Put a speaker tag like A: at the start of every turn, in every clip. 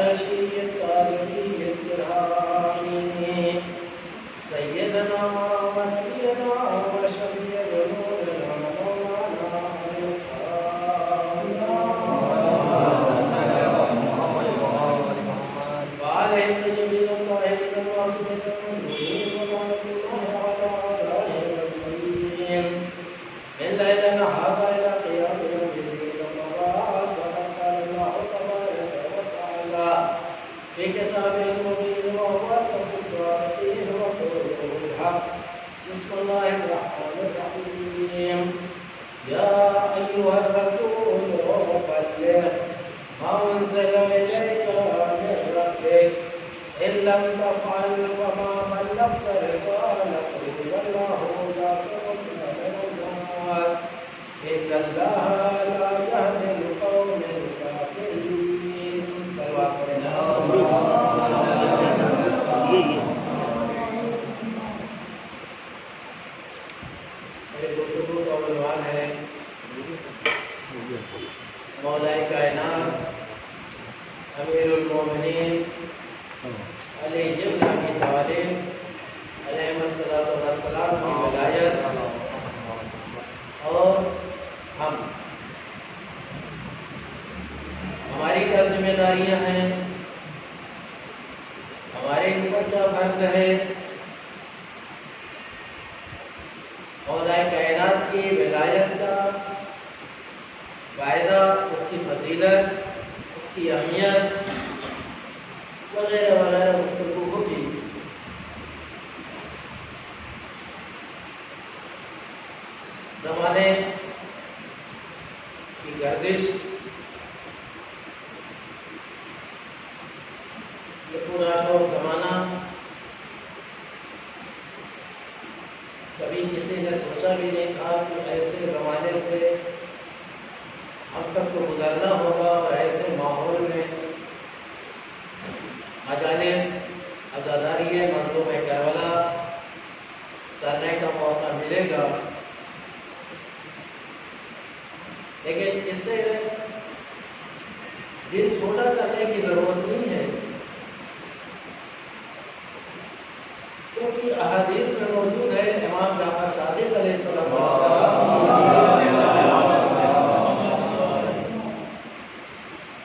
A: رشید تاریخی الکرامی سیدنا وکیلنا وشفیع ذنوبنا مولانا وعليهم جميع الطاهرين المعصومين المؤمنين ورحمة الله على أعدائهم أجمعين من ليلنا هذا إلى قيام يوم الدين وقال قال الله تبارك وتعالى في كتابه المبين وهو أصدق الصادقين وقوله الحق بسم الله الرحمن الرحيم يا أيها الرسول بلغ ما أنزل إليك من ربك إن لم تفعل فما بلغت رسالته والله ناصر من الناس إن الله لا يهدي القوم الكافرين صلوات میرے گفتگو کا عنوان ہے مولا کائنات امیر المومنین علیہ ابی طالب علیہ السلام کی ولایت اور ہماری کیا ذمہ داریاں ہیں، ہمارے اوپر کیا فرض ہے مولا کائنات کی ولایت کا فائدہ، اس کی فضیلت، اس کی اہمیت وغیرہ وغیرہ گفتگو ہوگی۔ زمانے کی گردش، یہ پورا شوق زمانہ، کبھی کسی نے سوچا بھی نہیں تھا کہ ایسے زمانے سے ہم سب کو گزرنا ہوگا اور ایسے ماحول میں مجالس عزاداری منظوم کربلا کرنے کا موقع ملے گا، لیکن اس سے دل چھوٹا کرنے کی ضرورت نہیں ہے، کیونکہ احادیث میں موجود ہے امام جعفر صادق علیہ السلام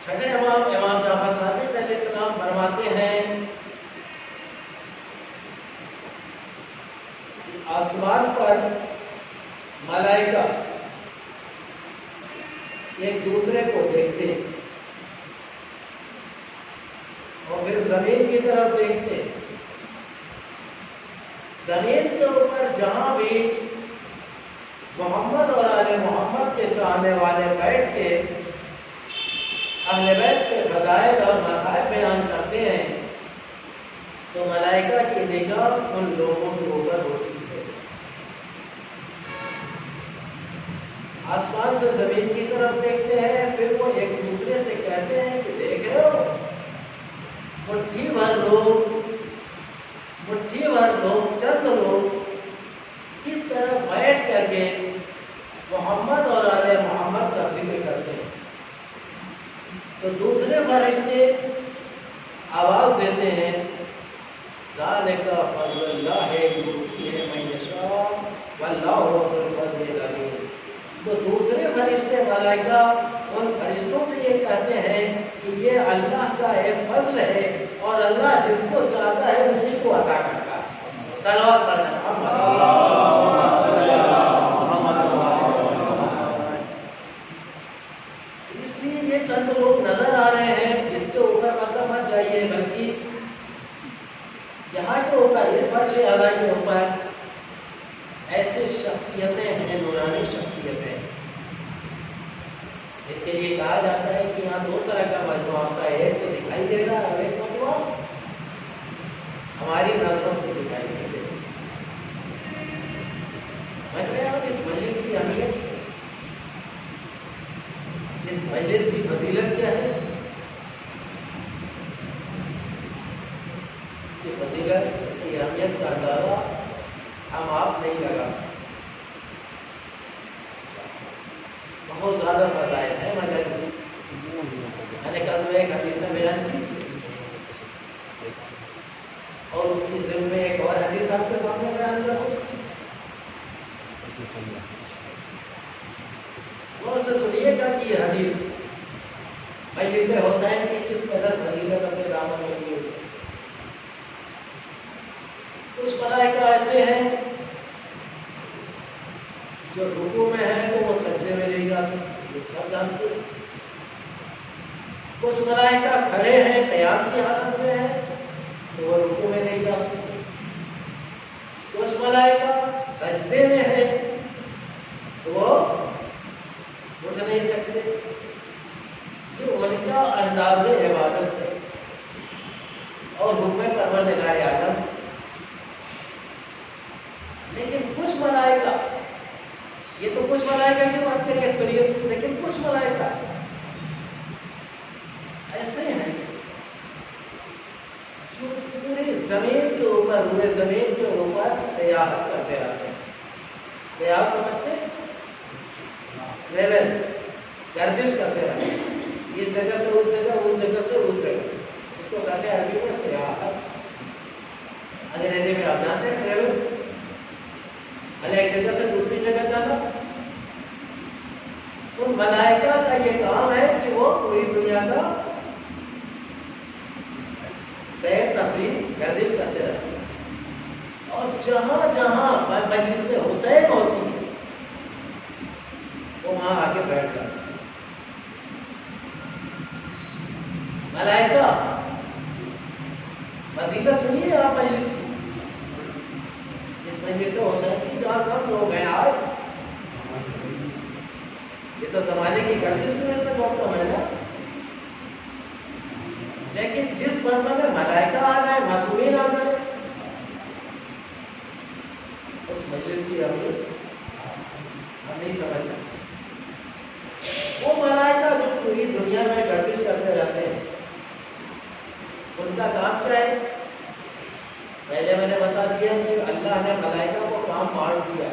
A: چھٹے امام جعفر صادق علیہ السلام فرماتے ہیں کہ آسمان پر ملائکہ ایک دوسرے کو دیکھتے اور پھر زمین کی طرف دیکھتے، زمین کے اوپر جہاں بھی محمد اور آل محمد کے چاہنے والے بیٹھ کے اہل بیت کے فضائل اور مصائب بیان کرتے ہیں تو ملائکہ کی نگاہ ان لوگوں کے اوپر ہوتی ہے، آسمان سے زمین کی طرف دیکھتے ہیں، پھر وہ ایک دوسرے سے کہتے ہیں کہ دیکھ رہے ہو مٹھی بھر لوگ چند لوگ کس طرح بیٹھ کر کے محمد اور آل محمد کا ذکر کرتے ہیں، تو دوسرے فرشتے آواز دیتے ہیں ذالک فضل اللہ یؤتیہ من یشاء واللہ ذو الفضل العظیم۔ تو دوسرے فرشتے ملائکہ ان فرشتوں سے یہ کہتے ہیں کہ یہ اللہ کا ایک فضل ہے اور اللہ جس کو چاہتا ہے اسی کو عطا کرتا ہے۔ صلوات پڑھنا اس لیے یہ چند لوگ نظر آ رہے ہیں، اس کے اوپر مطلب مت چاہیے، بلکہ یہاں کے اوپر اس فرش اعلیٰ کے اوپر ایسے شخصیتیں ہیں، نورانی شخصیتیں، اس کے لیے کہا جاتا ہے کہ یہاں دو طرح کا مجموعہ ہوتا ہے، ایک تو دکھائی دے رہا ہے اور ایک مجموعہ ہماری نظروں سے دکھائی دے رہا ہے۔ سمجھ رہے ہیں آپ اس مجلس کی اہمیت، اس مجلس کی فضیلت کیا ہے؟ اس کی فضیلت، اس کی اہمیت کا اندازہ ہم آپ نہیں لگا سکتے، بہت زیادہ فضائل ہیں مجلس۔ میں نے کل تو ایک حدیث بیان کی اور اس کی ضمن میں ایک اور حدیث آپ کے سامنے بیان کروں، غور سے سنیے گا کہ یہ حدیث مجلس حسین کی کس قدر فضیلت اپنے دامن میں لیے ہوئی۔ کچھ ملائکہ ایسے ہیں جو رکوع میں ہیں تو وہ سجدے میں نہیں جا سکتے، یہ سب جانتے ہیں۔ کچھ ملائکہ کھڑے ہیں قیام کی حالت میں ہیں تو وہ رکوع میں نہیں جا سکتے۔ کچھ ملائکہ سجدے میں ہیں تو وہ اٹھ نہیں سکتے۔ یہ ان کا انداز عبادت ہے اور حکم پروردگار عالم۔ لیکن کچھ ملائکہ، یہ تو کچھ ملائکہ کی بات کریں اکثریت، لیکن کچھ ملائکہ ایسے ہیں جو پورے زمین کے اوپر، پورے زمین کے اوپر سیاحت کرتے رہتے ہیں۔ سیاحت سمجھتے ہیں؟ ٹریول، گردش کرتے رہتے ہیں، اس جگہ سے اس جگہ، اس جگہ سے اس جگہ، اس کو کہتے ہیں عربی میں سیاحت۔ انگریزی میں آپ جانتے ہیں ٹریول، ایک جگہ سے دوسری جگہ جانا۔ تو ملائکہ کا یہ کام ہے کہ وہ پوری دنیا کا سیر تفریح گردش کرتے رہتے ہیں، اور جہاں جہاں مجلس حسین ہوتی ہے وہ وہاں آ کے بیٹھ جاتے ہیں۔ ملائکہ فضیلت سنیے آپ مجلس کی، اس مجلس حسین کی جہاں کم لوگ ہیں آج، یہ تو زمانے کی گردش میں سے بہت کم ہے نا، لیکن جس مرتبہ میں ملائکہ آ جائے، معصومین آ جائے، اس مجلس کی ہم نہیں سمجھ سکتے۔ وہ ملائکہ جو پوری دنیا میں گردش کرتے رہتے ہیں، ان کا کام کیا ہے؟ پہلے میں نے بتا دیا کہ اللہ نے ملائکہ کو کام بانٹ دیا،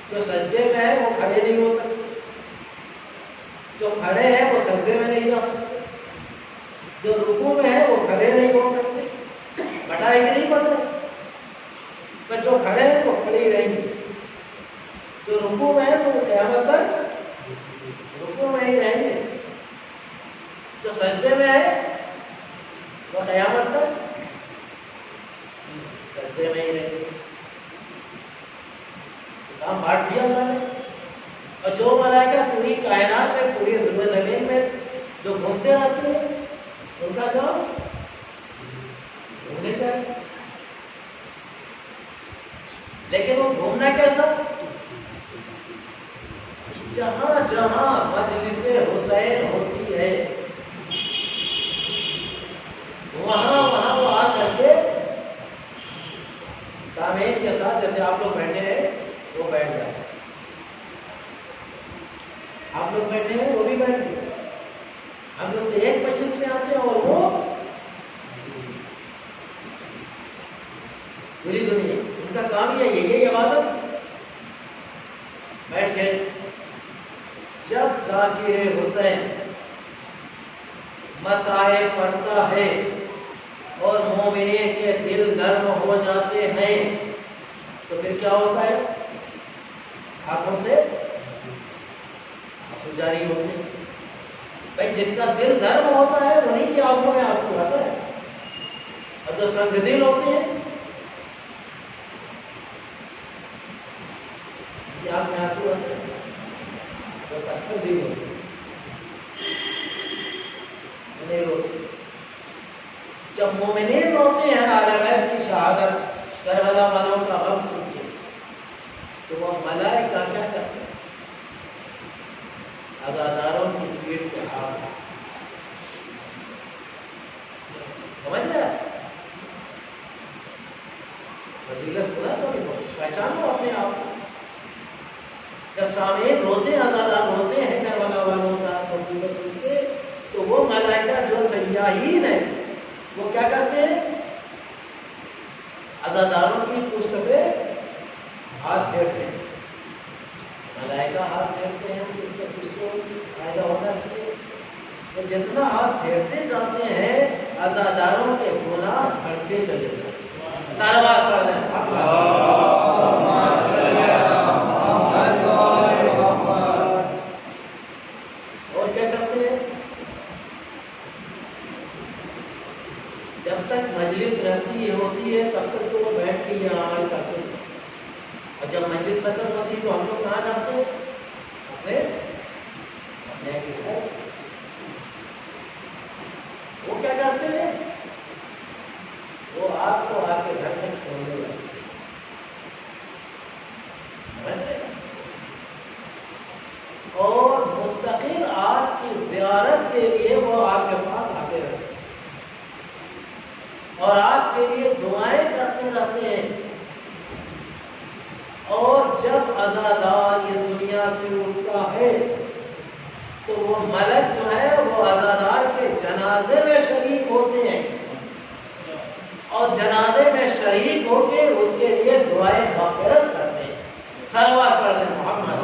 A: جو سجدے میں ہے وہ کھڑے نہیں ہو سکتے، جو کھڑے ہیں وہ سجدے میں نہیں جا سکتے، جو رکوع میں ہے وہ کھڑے نہیں ہو سکتے، بٹائے کہ نہیں بٹائے، تو جو کھڑے ہیں وہ کھڑے ہی رہیں گے، جو رکوع میں ہے وہ قیامت تک رکوع میں ہی رہیں گے، جو سجدے میں ہے وہ قیامت تک سجدے میں ہی رہیں گے۔ کام بانٹ دیا اللہ نے۔ اور جو ملائکہ پوری کائنات میں، پوری زمین میں جو گھومتے رہتے ہیں، ان کا کام گھومنے کا ہے۔ لیکن وہ گھومنا کیسا؟ جہاں جہاں مجلس حسین ہوتی ہے وہاں وہاں وہ آ کر کے سامعین کے ساتھ، جیسے آپ لوگ بیٹھے ہیں وہ بیٹھ جائے، آپ لوگ بیٹھے ہیں وہ بھی بیٹھ گئے۔ ہم لوگ تو ایک مجلس میں آتے ہیں اور وہ پوری دنیا، ان کا کام یہ ہے، یہ عبادت بیٹھ گئے۔ جب ذاکر حسین مسائل پڑھتا ہے اور مومنین کے دل نرم ہو جاتے ہیں تو پھر کیا ہوتا ہے؟ آنکھوں سے آنسو جاری ہوتے ہیں۔ بھائی جن کا دل نرم ہوتا ہے انہیں کی آنکھوں میں آنسو آتا ہے، اور جو سنگ دل ہوتے ہیں یہ آنکھ میں آنسو آتے ہیں، جو پتھر دل ہوتے ہیں نہیں روتے۔ جب مومنین روتے ہیں اعلیٰ غیب کی شہادت، کربلا والوں کا غم سن کے، تو وہ ملائکہ کیا کرتے ہیں؟ عزاداروں کی پیٹ پہ ہاتھ، سمجھ رہے ہیں؟ فضیلت سنا تو پہچانو اپنے آپ کو۔ جب سامعین روتے ہیں، عزادار روتے ہیں کربلا والوں کا مصیبت سن کے، تو وہ ملائکہ جو سیاحین ہیں وہ کیا کرتے ہیں؟ عزاداروں کی پشت پہ ہاتھ پھیرتے ہیں۔ ملائکہ ہاتھ پھیرتے ہیں تو اس کا کچھ تو فائدہ ہونا چاہیے۔ تو جتنا ہاتھ پھیرتے جاتے ہیں عزاداروں کے گناہ جھڑتے چلے جاتے ہیں۔ صلوات پڑھ دیں اور کیا کرتے ہیں؟ جب تک مجلس رہتی ہوتی ہے تب تک تو وہ بیٹھ کے یہ عمل کرتے ہیں، اور جب مجلس ختم ہوتی ہے تو ہم لوگ کہاں جاتے ہیں؟ اپنے گھر۔ وہ کیا کرتے ہیں؟ وہ آپ کو آپ کے گھر تک چھوڑنے لگتے ہیں، اور مستقل آپ کی زیارت کے لیے وہ آپ کے پاس آتے رہتے ہیں اور آپ کے لیے دعائیں کرتے رہتے ہیں، اور جب عزادار اس دنیا سے اٹھتا ہے تو وہ ملک جو ہے وہ عزادار کے جنازے میں شریک ہوتے ہیں، اور جنازے میں شریک ہو کے اس کے لیے دعائیں مغفرت کرتے ہیں۔ صلوات پڑھ دیں محمد۔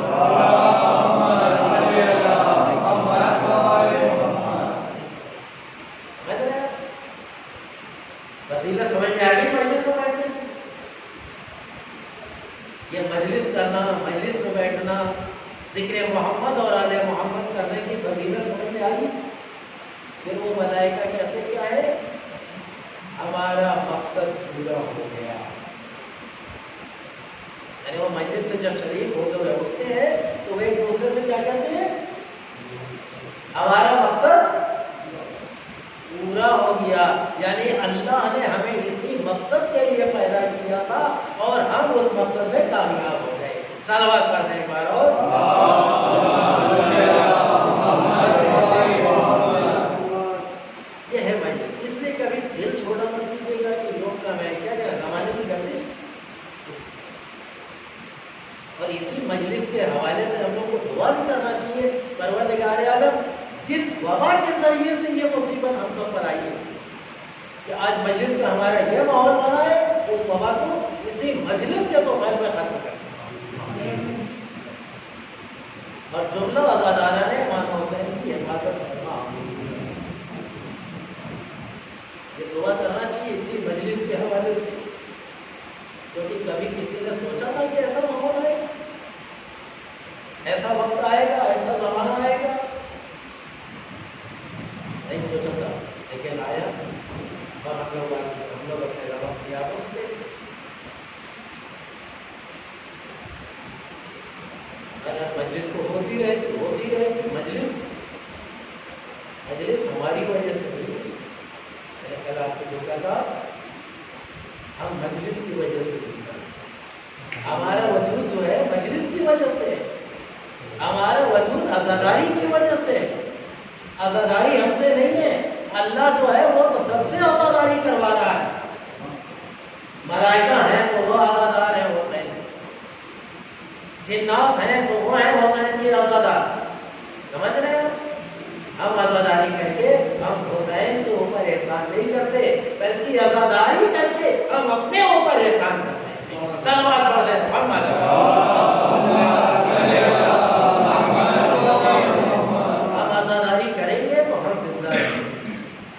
A: فضیلت سمجھ میں آ گئی مجلس میں بیٹھنے کی؟ یہ مجلس کرنا، مجلس میں بیٹھنا، ذکر محمد اور آل محمد کرنے کی فضیلت سمجھ میں آ گئی؟ پھر وہ ملائکہ کہتے کیا ہے؟ ہمارا مقصد پورا ہو گیا۔ یعنی وہ مجلس سے جب شریک ہوتے ہوئے اٹھتے ہیں تو وہ ایک دوسرے سے کیا کہتے ہیں؟ ہمارا مقصد پورا ہو گیا، یعنی اللہ نے ہمیں اسی مقصد کے لیے پیدا کیا تھا اور ہم اس مقصد میں کامیاب ہو گئے۔ صلوات پڑھنے ایک بار اور یہ ہے مجلس۔ اس لیے کبھی دل چھوٹا مت کیجیے گا کہ لوگ کا میں کیا کہہ زمانے کی گردش، اور اسی مجلس کے حوالے سے ہم لوگ کو دعا بھی کرنا چاہیے، پروردگار عالم جس وبا کے ذریعے سے یہ مصیبت ہم سب پر آئی ہے کہ آج مجلس کا ہمارا یہ ماحول بنا ہے، اس وبا کو اسی مجلس کے تو خیر میں ختم کر دیں، اور جملہ عزادارہ نے امام حسین کی حفاظت کرنا، یہ دعا کرنا چاہیے اسی مجلس کے حوالے سے، کیونکہ کبھی کسی نے سوچا تھا کہ ایسا ماحول آئے گا، ایسا وقت آئے گا، ایسا زمانہ آئے گا؟ نہیں سوچا تھا، لیکن آیا، اور ہم لوگ اپنے رب کی آپس میں اگر مجلس تو ہوتی رہے مجلس ہماری وجہ سے نہیں ہوتی۔ میں نے کل آپ کو جو کہا تھا، ہم مجلس کی وجہ سے زندہ ہیں، ہمارا وجود جو ہے مجلس کی وجہ سے، ہمارا وجود عزاداری کی وجہ سے، عزاداری ہم سے نہیں ہے، اللہ جو ہے وہ تو سب سے عزاداری کروا رہا ہے، ملائکہ ہیں تو وہ عزادار ہیں حسین، جنات ہیں تو وہ ہیں حسین کی عزادار، سمجھ رہے ہیں؟ ہم عزاداری کر کے ہم حسین کے اوپر احسان نہیں کرتے، بلکہ عزاداری کر کے ہم اپنے اوپر احسان کرتے ہیں۔ صلوات پڑھ دیں محمد۔ ہم عزاداری کریں گے تو ہم زندہ رہیں گے،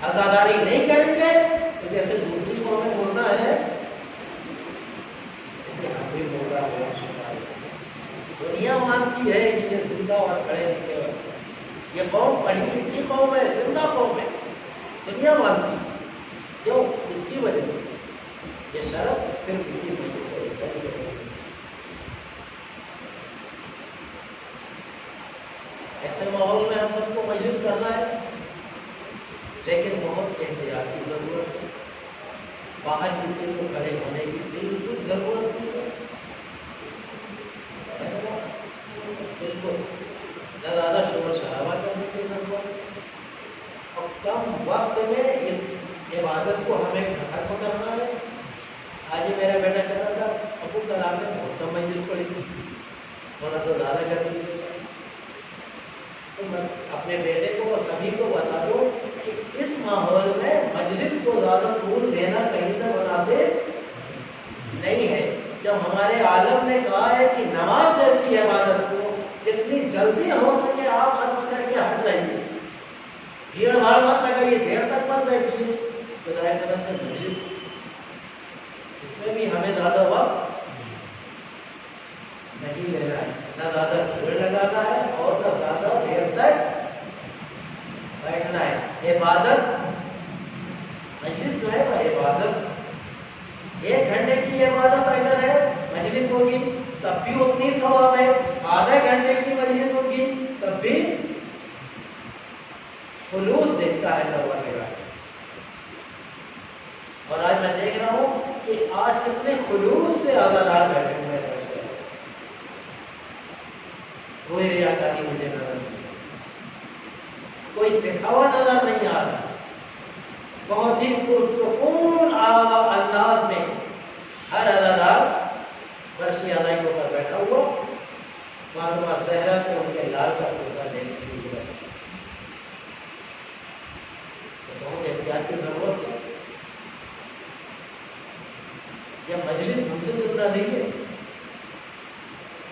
A: عزاداری نہیں کریں گے تو جیسے دوسری قومیں بولنا ہے اسے ہم بھی بول رہا ہے۔ دنیا مانتی ہے کہ یہ زندہ اور کھڑے رہتے ہیں، یہ قوم پڑھی لکھی قوم ہے، زندہ قوم ہے، دنیا مانتی ہے، کیوں؟ اس کی وجہ سے یہ شرف صرف اسی وجہ سے، ایسے ماحول میں ہم سب کو مجلس کرنا ہے، لیکن بہت احتیاط کی ضرورت ہے، باہر کسی کو کھڑے ہونے کی بالکل ضرورت نہیں ہے، بالکل نہ زیادہ شور شرابہ کرنے کی ضرورت ہے، اور کم وقت میں اس عبادت کو ہمیں ختم کرنا ہے۔ آج ہی میرا بیٹا کہہ رہا تھا، ابو کل آپ نے بہت کم مجلس پڑھی تھی، تھوڑا سا زیادہ کر دیجیے۔ تو میں اپنے بیٹے کو اور سبھی کو بتا دوں کہ اس ماحول میں مجلس کو زیادہ طول دینا کہیں سے مناسب نہیں ہے۔ جب ہمارے عالم نے کہا ہے کہ نماز جیسی عبادت کو جتنی جلدی ہو سکے آپ ختم کر کے ہٹ جائیے، بھیڑ بھاڑ مت لگائیے، دیر تک مت بیٹھیے، تو ظاہر ہے مجلس اس اس میں بھی ہمیں زیادہ وقت نہیں لینا ہے، نہ زیادہ بھیڑ لگانا ہے اور نہ زیادہ دیر تک بیٹھنا ہے۔ عبادت مجلس جو ہے وہ عبادت، 1 گھنٹے کی عبادت اگر ہے مجلس ہوگی تب بھی اتنی ثواب ہے، آدھے گھنٹے کی مجلس ہوگی تب بھی خلوص دیکھتا ہے پروردگار۔ اور آج میں دیکھ رہا ہوں کہ آج کتنے خلوص سے عزادار بیٹھے ہوئے ہیں، کوئی ریاکاری مجھے نظر نہیں، کوئی دکھاوا نظر نہیں آ رہا، بہت ہی پرسکون انداز میں ہر عزادار فرشی ادائی کے اوپر بیٹھا ہوا، فاطمہ زہرا کو ان کے لال کا بوسہ دینے کے لیے بہت احتیاط کی ضرورت ہے۔ یہ مجلس ہم سے سننا نہیں ہے،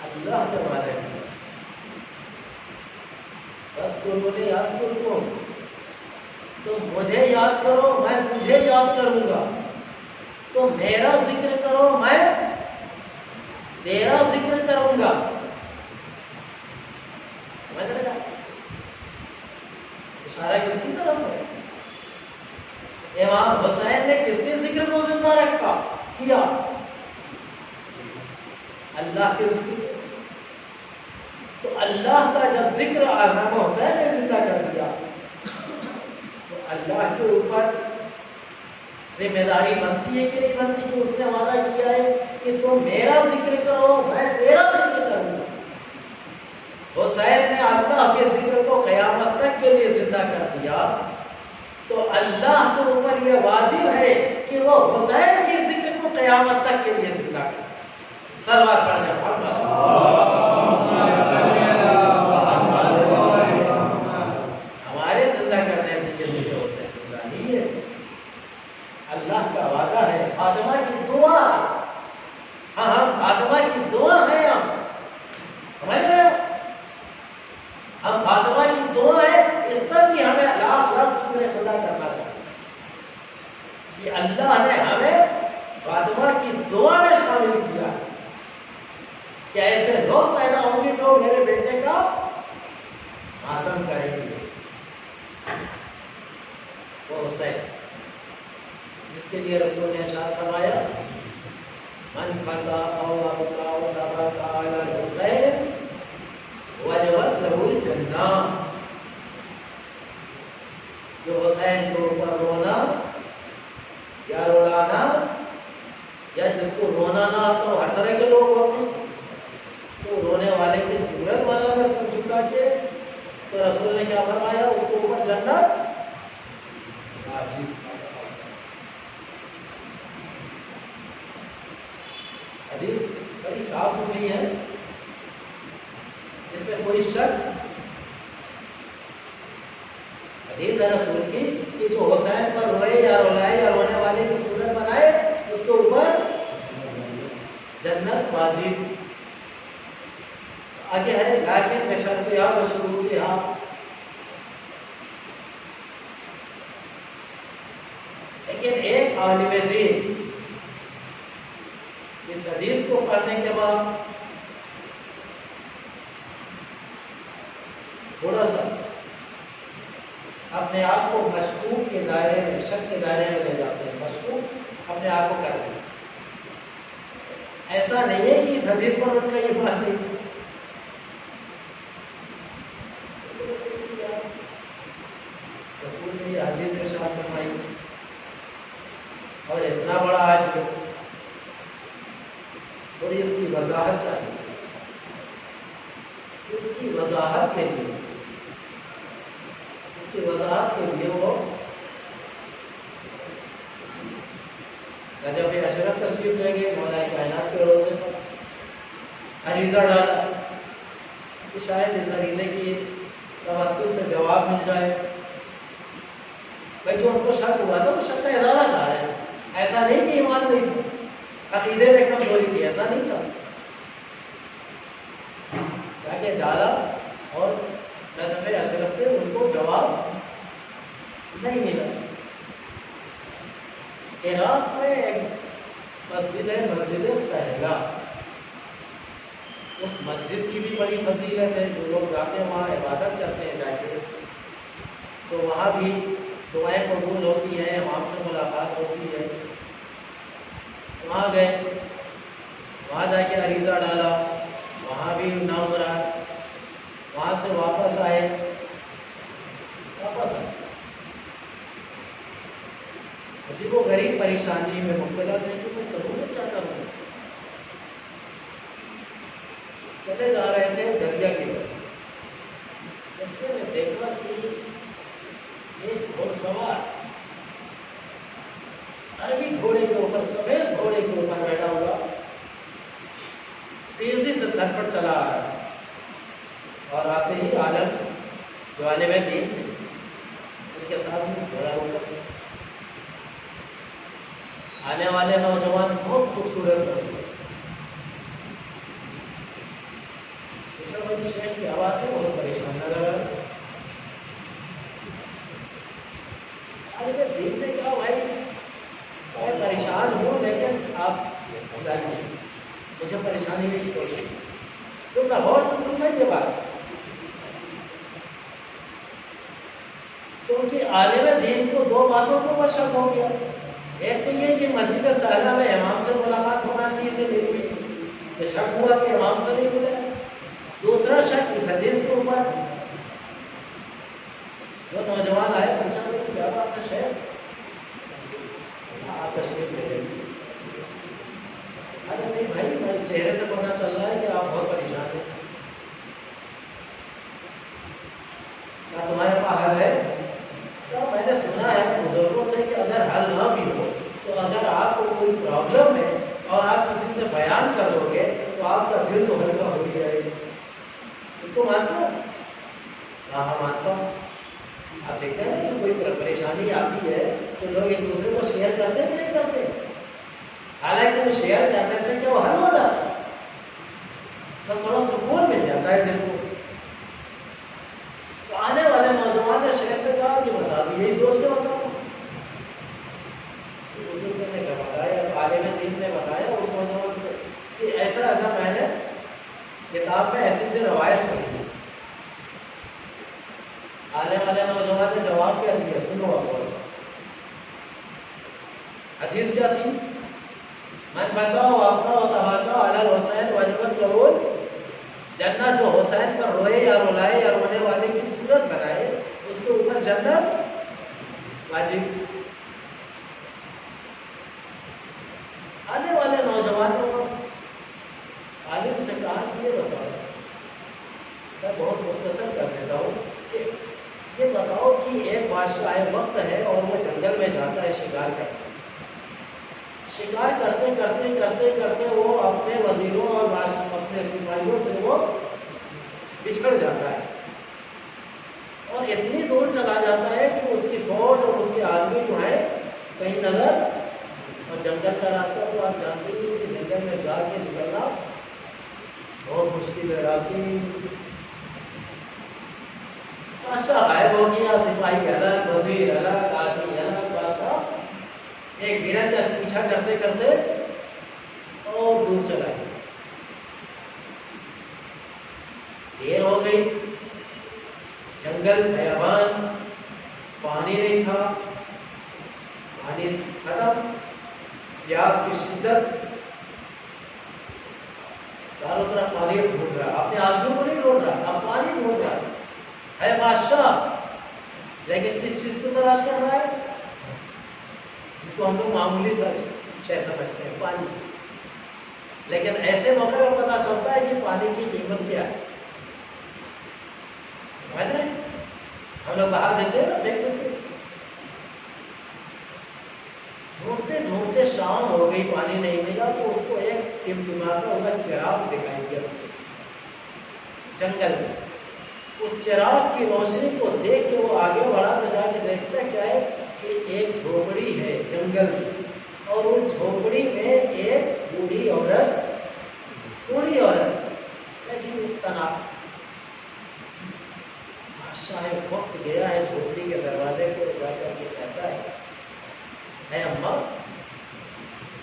A: اللہ کے وعدے ہیں، بس تم یاد کرو، تم مجھے یاد کرو میں تجھے یاد کروں گا، تم میرا ذکر کرو میں تیرا ذکر کروں گا۔ اشارہ کس کی طرف ہے؟ امام حسین نے کس کے ذکر کو زندہ رکھا کیا؟ اللہ کے ذکر۔ تو اللہ کا جب ذکر امام حسین نے زندہ کر دیا تو اللہ کے اوپر ذمہ داری بنتی ہے کہ نہیں بنتی کہ اس نے وعدہ کیا ہے کہ تم میرا ذکر کرو میں تیرا ذکر کروں گا۔ حسین نے اللہ کے ذکر کو قیامت تک کے لیے زندہ کر دیا تو اللہ کے اوپر یہ واجب ہے کہ وہ حسین کے ذکر کو قیامت تک کے لیے زندہ کرے۔ صلوات پڑھ جائے ہمارے زندہ کرنے سے یہ ذکر حسین زندہ نہیں ہے، اللہ کا وعدہ ہے، فاطمہ کی دعا، ہاں فاطمہ کی دعا ہے، سمجھ رہے ہو؟ ہم فاطمہ کی دعا ہے، اس پر بھی ہمیں لاکھ لاکھ شکر خدا کرنا چاہیے کہ اللہ نے ہمیں فاطمہ کی دعا میں شامل کیا کہ ایسے لوگ پیدا ہوں گے جو میرے بیٹے کا ماتم کریں گے۔ وہ حسین جس کے لیے رسول نے ارشاد فرمایا من فتح او ابقا و تبقا علی الحسین وجبت لہ الجنہ، جو حسین کے اوپر رونا یا رولانا یا جس کو رونا نہ تو ہر طرح کے لوگ ہوتے ہیں تو رونے والے کی صورت بنانا سمجھتا کہ تو رسول نے کیا فرمایا اس کے اوپر جنت واجب۔ حدیث بڑی صاف ستھری ہے، اس میں کوئی شک، حدیث ہے رسول کی کہ جو حسین پر روئے یا رولائے یا رونے والے کی صورت بنائے اس کے اوپر جنت واجب۔ آگے ہے لیکن بشرطیہ و شروطیہ، لیکن ایک عالم دین اس حدیث کو پڑھنے کے بعد تھوڑا سا اپنے آپ کو مشکوک کے دائرے میں، شک کے دائرے میں لے جاتے ہیں، مشکوک اپنے آپ کو کر دیں۔ ایسا نہیں ہے کہ اس حدیث پر ان کا یہ بات نہیں، رسول نے یہ حدیث ارشاد فرمائی اور اتنا بڑا آج تھوڑی اس کی وضاحت چاہیے، اس کی وضاحت کے لیے وہ رجب اشرف تشریف لیں گے، مولا کائنات کے روزے پر عریضہ ڈالا کہ شاید اس عریضے کی توسل سے جواب مل جائے۔ بھائی جو ان کو شک ہوا تھا وہ شک کا اظہار چاہ رہے ہیں، ایسا نہیں کہ ایمان نہیں تھا، عقیدے میں کمزوری تھی، ایسا نہیں تھا، تاکہ ڈالا اور رجب اشرف سے ان کو جواب نہیں ملا۔ عراق میں مسجد ہے مسجد سہلا. اس مسجد کی بھی بڑی فضیلت ہے. جو لوگ جاتے ہیں وہاں عبادت کرتے ہیں جا کے، تو وہاں بھی دعائیں قبول ہوتی ہیں، امام سے ملاقات ہوتی ہے. وہاں گئے، وہاں جا کے عریضہ ڈالا، وہاں بھی نہ ہو رہا. وہاں سے واپس آئے. مجھے وہ غریب پریشانی میں مبتلا تھے کہ میں کروں کیا کروں. چلے جا رہے تھے دریا کی طرف، میں نے دیکھا کہ ایک گھوڑ سوار عربی گھوڑے کے اوپر، سفید گھوڑے کے اوپر بیٹھا ہوا تیزی سے سر پر چلا آ رہا ہے. اور آتے ہی عالم جو عالم دین تھے ان کے ساتھ میں گھوڑا ہوتا. آنے والے نوجوان بہت خوبصورت لگے. شیخ کی آواز ہے بہت پریشان نہ لگا. دین نے کہا بھائی میں پریشان ہوں لیکن آپ جانیے مجھے پریشانی نہیں چھوڑی. سننا غور سے سننا یہ بات، کیونکہ عالم دین کو دو باتوں کو پر شک ہو گیا. ایک تو یہ کہ مسجد سہلا میں امام سے ملاقات ہونا چاہیے تھی، لیکن یہ شک ہوا کہ امام سے نہیں ملا. دوسرا شک اس حدیث کے اوپر. جو نوجوان آئے پوچھا کہ کیا بات ہے شیخ، آپ تشریف لے لیں. ارے نہیں بھائی، میرے چہرے سے پتہ چل رہا ہے کہ آپ بہت پریشان ہیں. کیا تمہارے پاس حل ہے؟ تو میں نے سنا ہے بزرگوں سے کہ اگر حل نہ بھی ہو تو اگر آپ کو کوئی پرابلم ہے اور آپ کسی سے بیان کر دو گے تو آپ کا دل تو ہلکا ہو ہی جائے گا. اس کو مانتے ہو؟ ہاں مانتا ہوں. آپ دیکھتے ہیں نا کہ کوئی پریشانی آتی ہے تو لوگ ایک دوسرے کو شیئر کرتے ہیں کہ نہیں کرتے؟ حالانکہ وہ شیئر کرنے سے کیا وہ حل ہو جاتا ہے، تو تھوڑا سکون مل جاتا ہے دل کو. تو آنے والے نوجوان نے شیخ سے کہا کہ بتا دو، یہی سوچ کے بتاؤ. بزرگ نے بتایا، عالم دین نے بتایا اس نوجوان سے کہ ایسا ایسا میں نے کتاب میں ایسی سے روایت پڑھی ہے. آنے والے نوجوان نے جواب کیا دیا، سنو آپ. حدیث کیا تھی؟ من بکا و ابکا و تبکا علی الحسین وجبت لہو جنت. جو حسین پر روئے یا رلائے یا رونے والے کی صورت بنائے اس کے اوپر جنت واجب. آنے والے نوجوانوں کو عالم سے کہا کہ یہ بتاؤ، میں بہت مختصر کر دیتا ہوں کہ یہ بتاؤ کہ ایک بادشاہ وقت ہے اور وہ جنگل میں جاتا ہے شکار کرتا ہے. شکار کرتے کرتے کرتے کرتے وہ اپنے وزیروں اور اپنے سپاہیوں سے وہ بچھڑ جاتا ہے اور اتنی دور چلا جاتا ہے کہ اس کی فوج اور اس کے آدمی جو ہیں کہیں نظر. اور جنگل کا راستہ تو آپ جانتے ہیں کہ جنگل میں جا کے نکلنا بہت مشکل ہے. راستے بادشاہ غائب ہو گیا، سپاہی الگ، وزیر الگ، آدمی الگ. بادشاہ ایک گرن کا پیچھا کرتے کرتے اور دور چلا گیا. دیر ہو گئی، جنگل بیابان، پانی نہیں تھا، پانی ختم، پیاس کی شدت، چاروں طرف پانی ڈھونڈ رہا. اپنے آدمیوں کو نہیں ڈھونڈ رہا، اب پانی ڈھونڈ رہا ہے بادشاہ. لیکن کس چیز کو تلاش کر رہا ہے؟ جس کو ہم لوگ معمولی شے سمجھتے ہیں، پانی. لیکن ایسے موقع پر پتہ چلتا ہے کہ پانی کی قیمت کیا ہے. ہم لوگ باہر دیتے ہیں نا، پھینک دیتے. ڈھونڈتے ڈھونڈتے شام ہو گئی، پانی نہیں ملا تو اس کو ایک ٹمٹماتا ہوا چراغ دکھائی دیا جنگل میں. اس چراغ کی روشنی کو دیکھ کے وہ آگے بڑھا تو جا کے دیکھتا کیا ہے کہ ایک جھوپڑی ہے جنگل میں، اور اس جھوپڑی میں ایک بوڑھی عورت بیٹھی ہوئی تنہا. بادشاہ وقت گیا ہے جھوپڑی کے دروازے کو جا کر کے کہتا ہے، اے اماں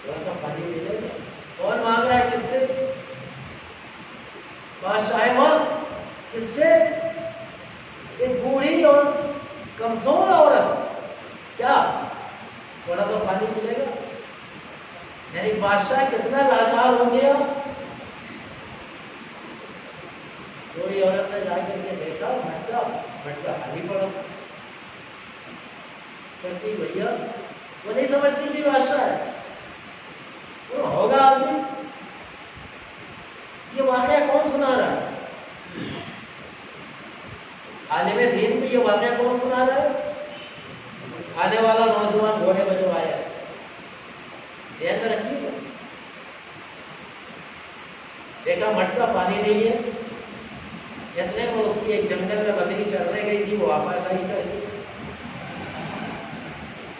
A: تھوڑا سا پانی دے کس سے؟ بادشاہ وقت کس سے؟ ایک بوڑھی اور کمزور عورت، کیا تھوڑا تو پانی ملے گا؟ یعنی بادشاہ کتنا لاچار ہو گیا. بوڑھی عورت نے جا کر کے دیکھا مٹکا خالی پڑا. کہتی بھیا وہ نہیں سمجھتی تھی بادشاہ ہے، وہ ہوگا آدمی. یہ واقعہ کون سنا رہا ہے؟ عالم دین کو یہ واقعہ کون سنا رہا ہے؟ آنے والا نوجوان گھوڑے پہ جو آیا ہے. ذہن میں رکھیے گا. دیکھا مٹکا پانی نہیں ہے، اتنے میں اس کی ایک جنگل میں بکری چرنے گئی تھی، وہ واپس آئی چل کے.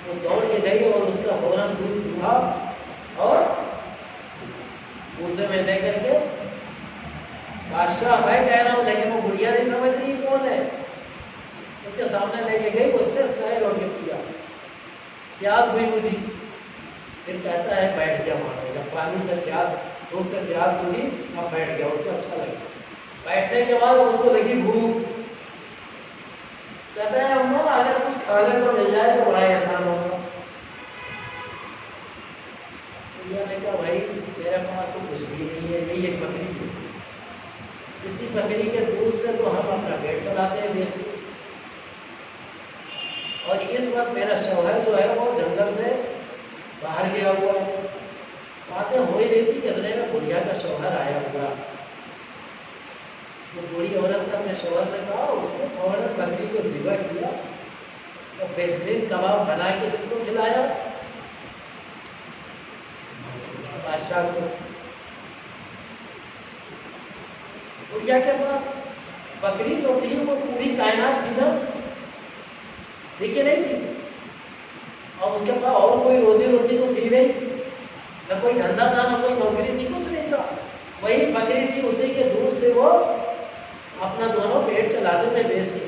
A: وہ دوڑ کے گئی اور اس کا فوراً دودھ دھا اور اسے میں لے کر کے بادشاہ میں کہہ رہا ہوں لیکن وہ بڑھیا نہیں سمجھ رہی کون ہے، اس کے سامنے لے کے گئی. اس نے سیر ہو کے کیا، پیاس ہوئی مجھے، پھر کہتا ہے بیٹھ گیا. مانو جب پانی سے پیاس، دودھ سے پیاس ہوئی، اب بیٹھ گیا. اس کو اچھا لگا. بیٹھنے کے بعد اس کو لگی بھوک. کہتا ہے اماں اگر کچھ کھانے کو مل جائے تو بڑا احسان ہوگا. نے کہا بھائی میرے پاس تو کچھ بھی نہیں ہے، یہی ایک بکری ہے، اسی بکری کے دودھ سے تو ہم اپنا پیٹ چلاتے ہیں بیچ کے. اور اس وقت میرا شوہر جو ہے وہ جنگل سے باہر گیا ہوا ہے. باتیں ہو ہی رہی تھی کتنے میں بڑھیا کا شوہر آیا ہوا. وہ بوڑھی عورت نے اپنے شوہر سے کہا، اس نے فوراً بکری کو ذبح کیا اور بہترین کباب بنا کے کس کو کھلایا؟ بادشاہ کو. بڑھیا کے پاس بکری جو تھی وہ پوری کائنات تھی نا، دیکھیے نہیں تھی. اور اس کے پاس اور کوئی روزی روٹی تو تھی نہیں، نہ کوئی دھندا تھا نہ کوئی نوکری تھی، کچھ نہیں تھا. وہی بکری تھی، اسی کے دودھ سے وہ اپنا دونوں پیٹ چلاتے تھے بیچ کے.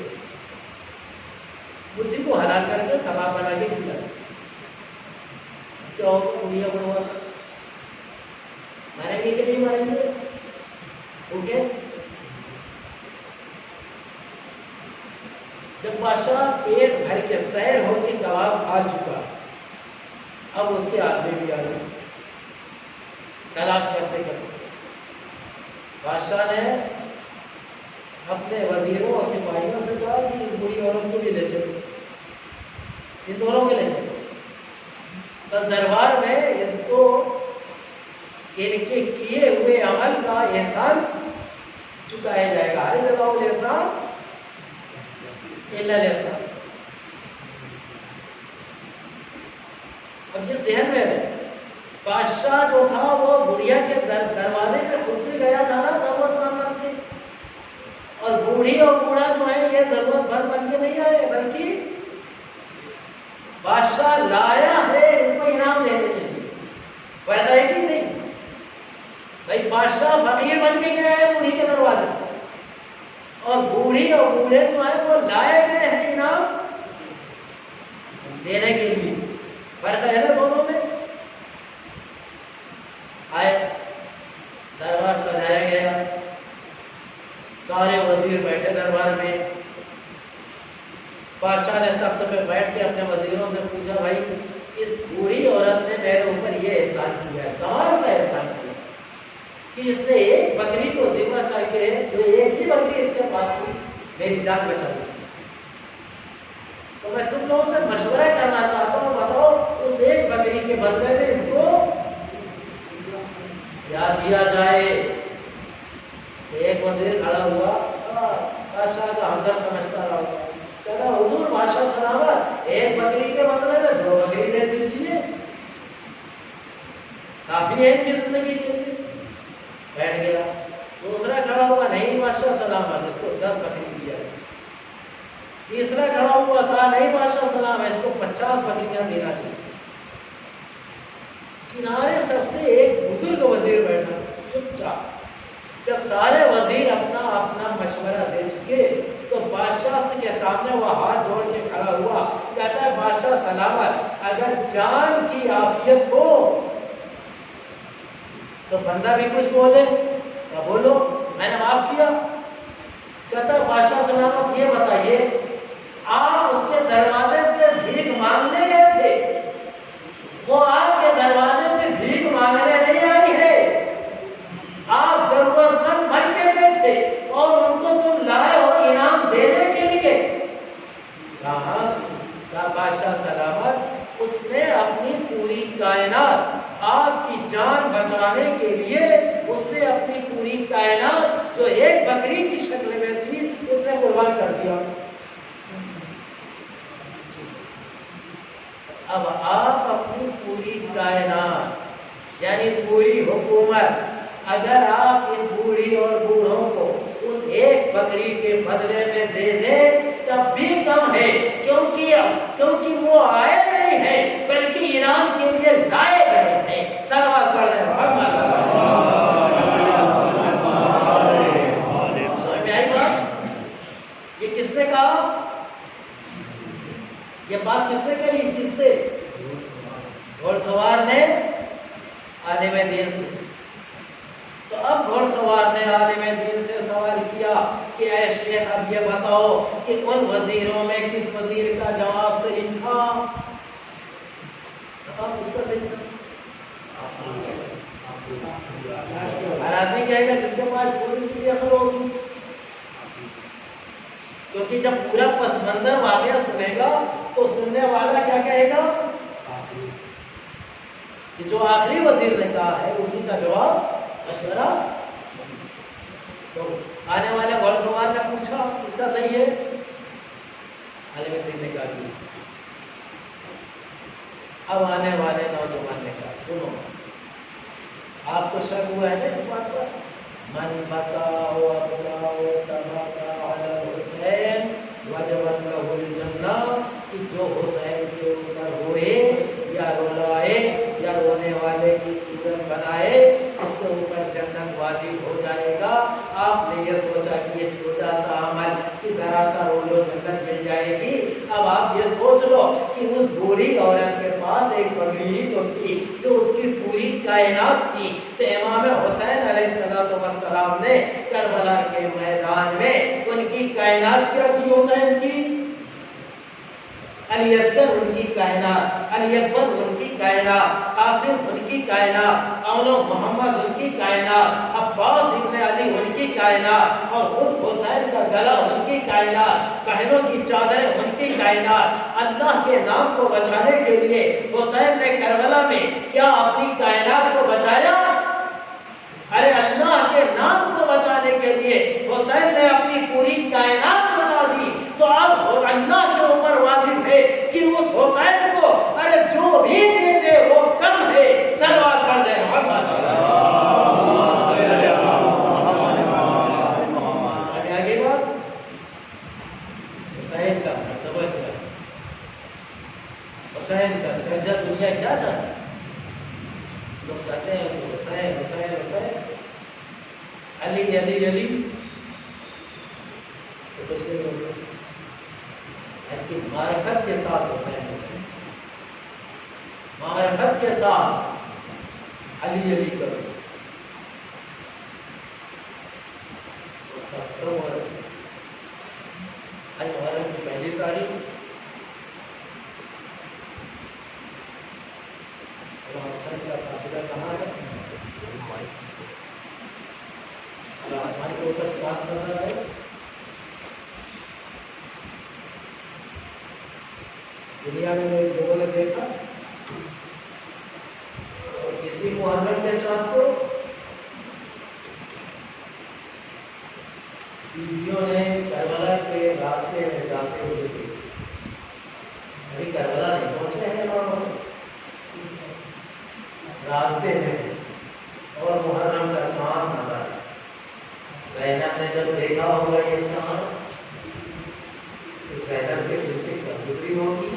A: اسی کو ہلا کر کے کباب بنا کے کھلاتے. کیا بڑھیا بڑھوا ماریں گے کہ نہیں ماریں گے؟ اوکے. جب بادشاہ پیٹ بھر کے سیر ہو کے کباب کھا چکا، اب اس کے آدمی بھی آ گئے تلاش کرتے کرتے. بادشاہ نے اپنے وزیروں اور سپاہیوں سے کہا کہ اس بوڑھی عورت کو بھی لے چلو، ان دونوں کے لے چلو. بس دربار میں ان کو ان کے کیے ہوئے عمل کا احسان چکایا جائے گا. ہر جگہ احسان احسان. اب یہ ذہن میں ہے، بادشاہ جو تھا وہ بڑھیا کے دروازے پہ خود سے گیا تھا نا ضرورت مند بن کے. اور بوڑھی اور بوڑھا جو ہے یہ ضرورت مند بن کے نہیں آئے، بلکہ بادشاہ لایا ہے ان کو انعام دینے کے لیے. ویسا ہے کہ نہیں بھائی؟ بادشاہ فقیر بن کے گیا ہے بوڑھی کے دروازے، اور بوڑھی اور بوڑھے جو ہیں وہ لائے گئے ہیں انعام دینے کے لیے. فرق ہے نا دونوں میں. آئے دربار سجایا گیا، سارے وزیر بیٹھے دربار میں. بادشاہ نے تخت پہ بیٹھ کے اپنے وزیروں سے پوچھا، بھائی اس بوڑھی عورت نے میرے اوپر یہ احسان کیا ہے، کمال کا احسان کیا کہ اس نے ایک بکری کو ذبح کر کے، جو ایک ہی بکری اس کے پاس تھی، میری جان بچا دی. تو میں تم لوگوں سے مشورہ کرنا چاہتا ہوں، بتاؤ اس ایک بکری کے بدلے میں اس کو کیا دیا جائے؟ ایک وزیر کھڑا ہوا، بادشاہ کا ہمدرد سمجھتا رہا، کہتا حضور بادشاہ سلامت، ایک بکری کے بدلے میں 2 بکری دے دیجیے، کافی ہے ان کی زندگی کے لیے. بیٹھ گیا. دوسرا کھڑا ہوا، نہیں بادشاہ سلامت، اس کو 10 بکری دیا. تیسرا کھڑا ہوا، کہا نہیں بادشاہ سلام، اس کو 50 بکریاں دینا چاہیے. کنارے سب سے ایک بزرگ وزیر بیٹھا چپ چاپ. جب سارے وزیر اپنا اپنا مشورہ دے چکے تو بادشاہ کے سامنے وہ ہاتھ جوڑ کے کھڑا ہوا، کہتا ہے بادشاہ سلامت، اگر جان کی عافیت ہو تو بندہ بھی کچھ بولے تو بولو، میں نے معاف کیا۔ کہتا بادشاہ سلامت یہ بتائیے، آپ اس کے دروازے پہ بھیک مانگنے گئے تھے، وہ آپ کے دروازے پہ بھیک مانگنے نہیں آئی ہے، آپ ضرورت مند بن کے گئے تھے اور ان کو تم لائے ہو انعام دینے کے لیے۔ کہا بادشاہ سلامت، اس نے اپنی پوری کائنات آپ کی جان بچانے کے لیے، اس نے اپنی پوری کائنات جو ایک بکری کی شکل میں تھی اس نے قربان کر دیا۔ اب آپ اپنی پوری کائنات یعنی پوری حکومت اگر آپ ان بوڑھی اور بوڑھوں کو اس ایک بکری کے بدلے میں دے دیں تب بھی کم ہے، کیونکہ وہ آئے نہیں ہیں بلکہ انعام کے لیے لائے گئے ہیں۔ صلوات پڑھ رہے ہیں۔ سمجھ میں آئی بات؟ یہ کس نے کہا؟ یہ بات کس نے کہی؟ کس سے؟ گھوڑ سوار نے عالم دین سے۔ تو اب گھوڑ سوار نے عالم دین سے سوال کیا کہ اے شیخ اب یہ بتاؤ کہ ان وزیروں میں کس وزیر کا جواب صحیح تھا؟ بتاؤ کس کا صحیح تھا؟ ہر آدمی کہے گا جس کے پاس چھوٹی سی عقل ہوگی، کیونکہ جب پورا پس منظر واقعہ سنے گا تو سننے والا کیا کہے گا کہ جو آخری وزیر نے کہا ہے اسی کا جواب مشورہ۔ تو آنے والے گھوڑ سوار نے پوچھا کس کا صحیح ہے؟ عالم دین نے کہا کہ اب آنے والے نوجوان نے کہا سنو، آپ کو شک ہوا ہے اس بات پر؟ من بتاؤ ابتاؤ تبقا علی الحسین وجبت لہ الجنہ، کہ جو حسین کے اوپر ہوئے یا رولائے یا رونے والے کی صورت بنائے اس کے اوپر جنت واجب ہو جائے گا۔ آپ نے یہ سوچا کہ یہ چھوٹا سا عمل کہ ذرا سا رو لو جنت مل جائے گی، اب آپ یہ سوچ لو کہ اس بوڑھی عورت کے پاس ایک بکری تو تھی جو اس کی پوری کائنات تھی، تو امام حسین علیہ السلام نے کربلا کے میدان میں ان کی کائنات کیا تھی؟ حسین کی علی اصغر ان کی کائنات، علی اکبر ان کی کائنات، قاسم ان کی کائنات، اولو محمد ان کی کائنات، عباس ابن علی ان کی کائنات، اور خود حسین کا گلا ان کی کائنات، بہنوں کی چادریں ان کی کائنات۔ اللہ کے نام کو بچانے کے لیے حسین نے کربلا میں کیا اپنی کائنات کو بچایا؟ ارے اللہ کے نام کو بچانے کے لیے حسین نے اپنی پوری کائنات بچا دی، تو اب اللہ کے اوپر واجب ہے کہ اس حسین کو ارے جو بھی دے دے وہ کم ہے۔ صلوات پڑھ دیں محمد۔ آگے بات حسین کا مرتبہ کیا، حسین کا درجہ دنیا کیا جانے؟ لوگ کہتے ہیں حسین حسین حسین، علی علی علی، تو کچھ نہیں ہوگا لیکن معرفت کے ساتھ حسین حسین، معرفت کے ساتھ علی علی کرو۔ آج محرم کی پہلی تاریخ حسین کا قافلہ کہاں ہے؟ آسمان کے اوپر چاند نظر آئے، دنیا میں لوگوں نے دیکھا، اور کسی محرم کے چاند کو سیدھیوں نے کربلا کے راستے میں جاتے ہوئے دیکھا۔ ابھی کربلا نہیں پہنچے ہیں راستے میں، اور محرم کا چاند نظر آیا۔ زینب نے جب دیکھا ہوگا یہ چاند تو زینب کے دل پہ گزری ہوگی۔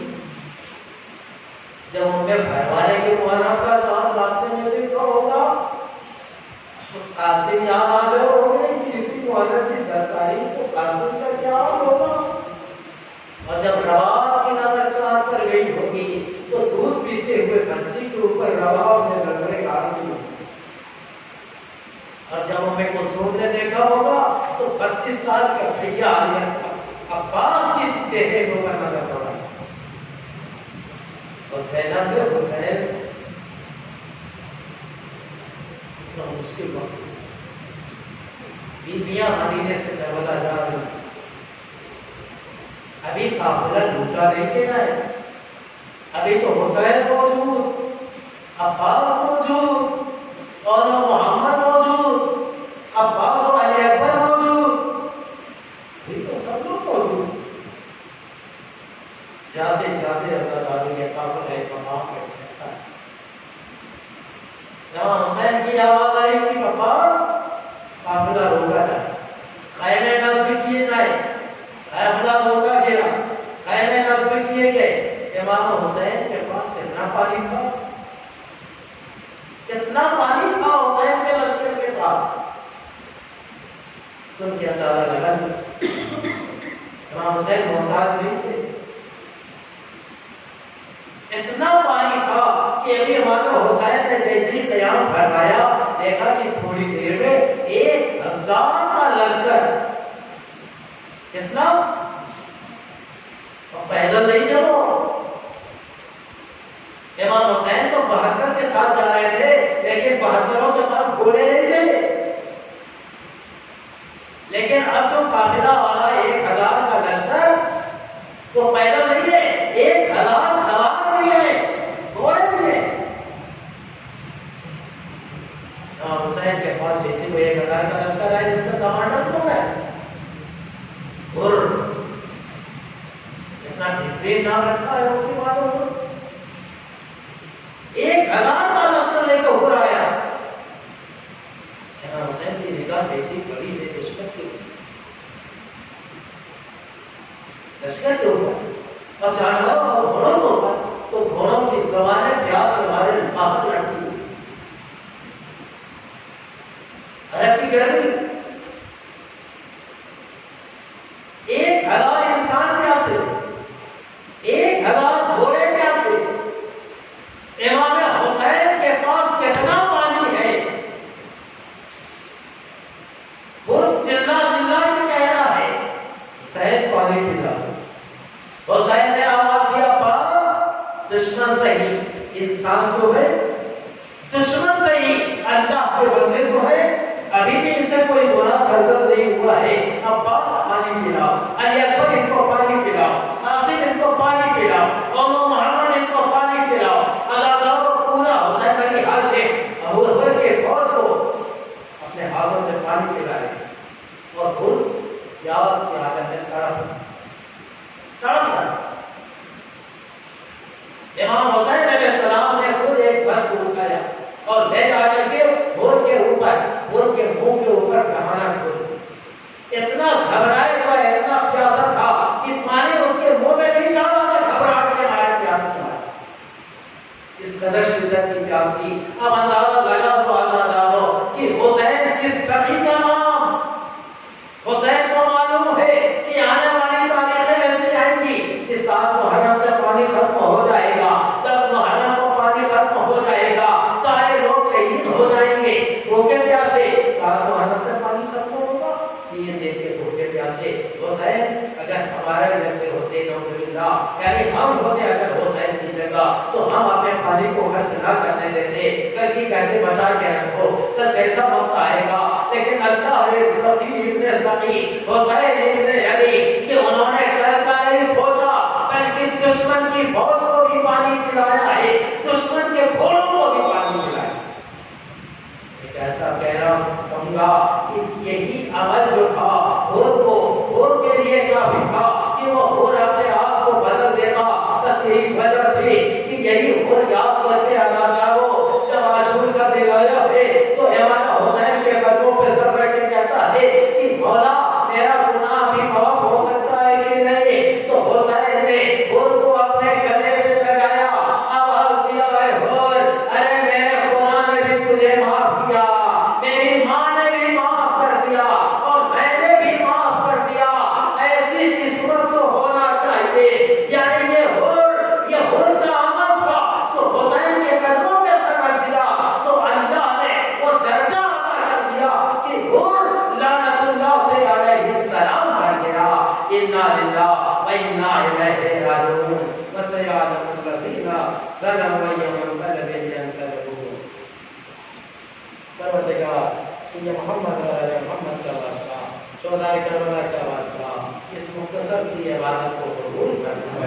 A: جب ان میں گھر والے کے محرم کا چاند راستے میں دیکھا ہوگا تو قاسم یاد آ گئے ہوگے کہ اسی محرم کی 10 تاریخ کو قاسم کا کیا حال ہوگا۔ اور جب رباب کی نظر چاند پر گئی ہوگی تو دودھ پیتے ہوئے بچی کے اوپر رباب نے نظریں ڈال دی ہوگی۔ دیکھا ہوگا تو 32 سال کا بھیا علی عباس کے چہرے کو پر نظر پڑا اور زینب کے حسین اتنا مشکل وقت بیویاں مدینے سے کربلا جا رہی ابھی قافلہ لوٹا نہیں گیا ہے ابھی تو حسین موجود عباس موجود اور محمد موجود عباس و علی اکبر موجود ابھی تو سب لوگ موجود جاتے جاتے عزاداری یہ قافلہ مقام پہ پہنچا جہاں حسین کی آواز آئی کہ عباس قافلہ روکا جائے خیمے نصب کیے جائے قافلہ روکا گیا خیمے نصب کیے گئے امام حسین کے پاس کتنا پانی تھا حسین کے لشکر کے پاس سن کے اندازہ لگا امام حسین محتاج نہیں تھے اتنا پانی تھا کہ ابھی امام حسین نے جیسے ہی قیام فرمایا دیکھا کہ تھوڑی دیر میں 1000 کا لشکر کتنا پیدل نہیں جب امام حسین تو 72 کے ساتھ جا رہے تھے لیکن 72 کے پاس گھوڑے نہیں تھے لیکن اب جو قافلہ والا 1000 کا لشکر وہ پیدل نہیں ہے 1000 سوار بھی ہے گھوڑے بھی ہے امام حسین کے پاس جیسے کوئی 1000 کا لشکر ہے جس کا کمانڈر کون ہے اور اتنا بہترین نام رکھا ہے اس کے بعد 1000 کا لشکر لے کے ہو رہا ہے امام حسین کی نگاہ ایسی پڑی ہے لشکر کے اوپر اور جانوروں اور گھوڑوں کے اوپر تو گھوڑوں کی سواریں پیاس کے مارے باہر لڑتی ہوئی عرب کی گرمی 1000 انسان پیاسے 1000 گھوڑے پیاسے امام حسین کے پاس کتنا پانی ہے وہ چلا چلا کے کہہ رہا ہے حسین پانی پلا حسین نے آواز دیا پاس دشمن صحیح انسان تو ہے دشمن صحیح اللہ کے بندے تو ہے ابھی بھی ان سے کوئی گناہ سرزد نہیں ہوا ہے عباس پانی پلاؤ علی اکبر ان کو پانی پلاؤ قاسم ان کو پانی پلاؤ اور محمد ان کو پانی پلاؤ اللہ پورا حسین بنی ہاشم ابو بکر کے فوج کو اپنے ہاتھوں سے پانی پلائے اور خود پیاس کی حالت میں تڑپ امام حسین علیہ السلام نے خود ایک بس کو اٹھایا اور لے جا کر کے گھوڑ کے منہ کے اوپر دہانا کھول اتنا گھبرائے ہوا اتنا پیاسا تھا کہ پانی اس کے منہ میں نہیں جا رہا تھا گھبراہٹ کے مارے پیاس کی مارے اس قدر شدت کی پیاس تھی اب اندازہ لگا تو آزاد کہ حسین کس سخی کا نام حسین کو معلوم ہے کہ آنے والی تاریخیں ایسے آئیں گی کہ 7 محرم سے پانی ختم ہو جائے گا 10 محرم کو پانی ختم ہو جائے گا سارے لوگ شہید ہو جائیں گے بھوکے پیاسے 7 محرم سے پانی ختم ہوگا یہ دیکھ کے بھوکے پیاسے حسین اگر ہمارے جیسے ہوتے نعوذ باللہ یعنی ہم ہوتے اگر حسین کی جگہ تو ہم اپنے پانی کو خرچ نہ کرنے دیتے بلکہ کہتے بچا کے رکھو تو کیسا وقت آئے گا لیکن اللہ ہے سخی ابن سخی حسین ابن علی کہ انہوں نے کل کا نہیں سوچا بلکہ دشمن کی فوج کو بھی پانی پلایا ہے دشمن کے گھوڑوں کو بھی پانی پلایا کہہ رہا ہوں گا کہ یہی عمل جو تھا ہور کے لیے کافی تھا کہ وہ ہور اپنے آپ کو بدل دے گا بس یہی وجہ تھی کہ یہی ہور یاد کرتے عزاداروں جب عاشور کا دن آیا ہے تو امام حسین کے قدموں پہ سر رکھ کے کہتا ہے کہ مولا میرا گناہ بھی معاف ہو سکتا ہے کہ یہ محمد اور آل محمد کا واسطہ، شہداء کربلا کا واسطہ اس مختصر سی عبادت کو قبول کرنا۔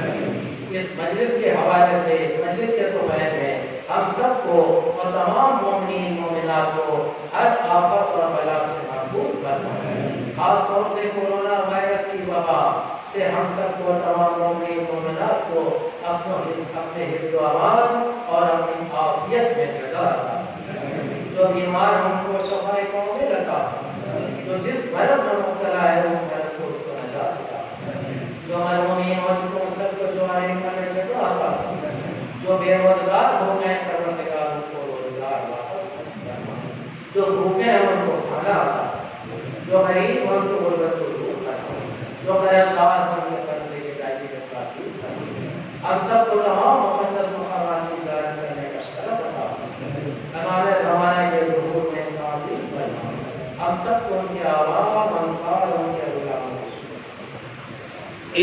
A: اس مجلس کے حوالے سے، اس مجلس کے توفیق میں ہم سب کو اور تمام مومنین مومنات کو ہر آفت اور بلا سے محفوظ کرنا۔ خاص طور سے کورونا وائرس کی وبا سے ہم سب کو تمام مومنین مومنات کو اپنے حفظ و امان اور اپنی عافیت میں جگہ رکھنا۔ جو بیمار ہم کو شفائے کامل عطا فرما، جو جس مرض میں مبتلا ہے اس مرض سے اس کو نجات عطا فرما، جو مرحومین ہو چکے ہیں سب کو دعائیں کرنے جگہ عطا فرما، جو بے روزگار ہو گئے پروردگار ان کو روزگار واپس فرما، جو بھوکے ہیں ان کو کھانا عطا فرما، جو غریب ہیں ان کو غربت کو دور فرما، جو پریشان ہیں ان کے قرضے کی ادائیگی میں تاخیر فرما۔ ہم سب کو تمام مقدس مقامات کی زیارت کرنے کا شرف عطا فرما۔ ہمارے زمانے کے ظہور میں تعظیم فرما۔ ہم سب کو ان کے آباء، انصار اور ان کے غلاموں کو شکر۔